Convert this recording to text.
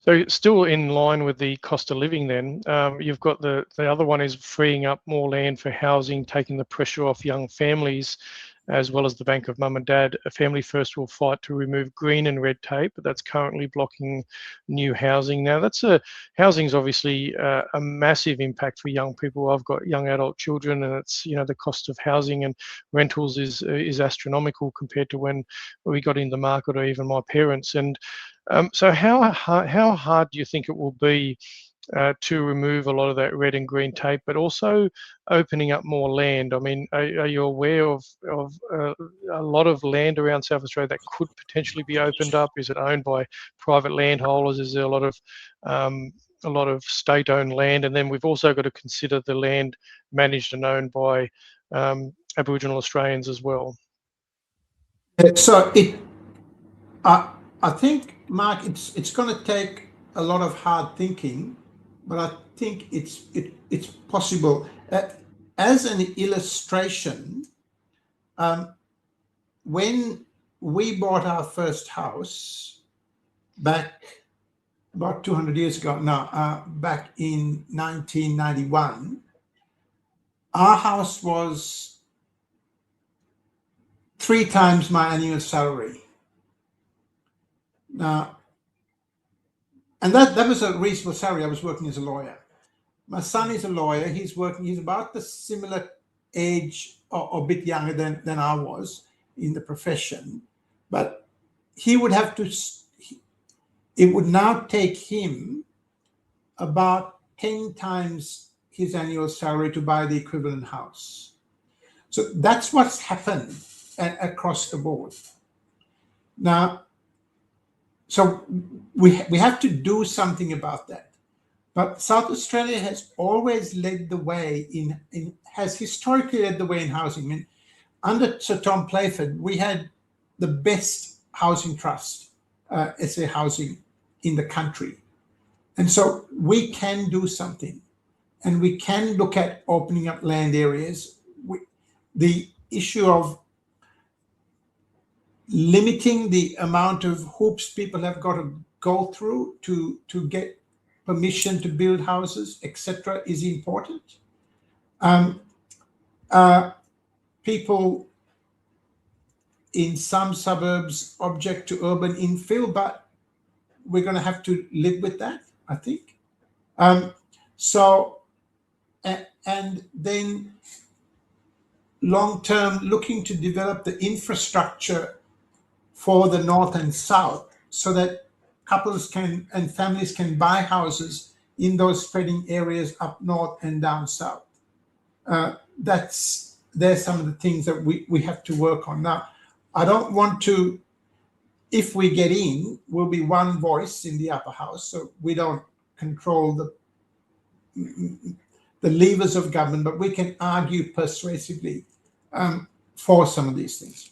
So still in line with the cost of living then, you've got the other one is freeing up more land for housing, taking the pressure off young families, as well as the Bank of Mum and Dad. Family First will fight to remove green and red tape, but that's currently blocking new housing. Now, housing's obviously a massive impact for young people. I've got young adult children, and it's, the cost of housing and rentals is astronomical compared to when we got in the market, or even my parents. And so how hard do you think it will be to remove a lot of that red and green tape, but also opening up more land? I mean, are you aware of a lot of land around South Australia that could potentially be opened up? Is it owned by private landholders? Is there a lot of state-owned land? And then we've also got to consider the land managed and owned by Aboriginal Australians as well. So I think, Mark, it's going to take a lot of hard thinking, but I think it's possible. As an illustration, when we bought our first house back about 200 years ago now, back in 1991, our house was 3 times my annual salary. Now, and that was a reasonable salary. I was working as a lawyer. My son is a lawyer. He's about the similar age, or a bit younger than I was in the profession. But he would have to, it would now take him about 10 times his annual salary to buy the equivalent house. So that's what's happened across the board. Now, so we have to do something about that. But South Australia has always led the way has historically led the way in housing. I mean, under Sir Tom Playford, we had the best housing trust, SA Housing, in the country. And so we can do something, and we can look at opening up land areas. The issue of limiting the amount of hoops people have got to go through to get permission to build houses, etc., is important. People in some suburbs object to urban infill, but we're going to have to live with that, I think. And then long-term, looking to develop the infrastructure for the north and south, so that couples and families can buy houses in those spreading areas up north and down south. There's some of the things that we have to work on. Now, I don't want to, if we get in, we'll be one voice in the upper house, so we don't control the levers of government, but we can argue persuasively for some of these things.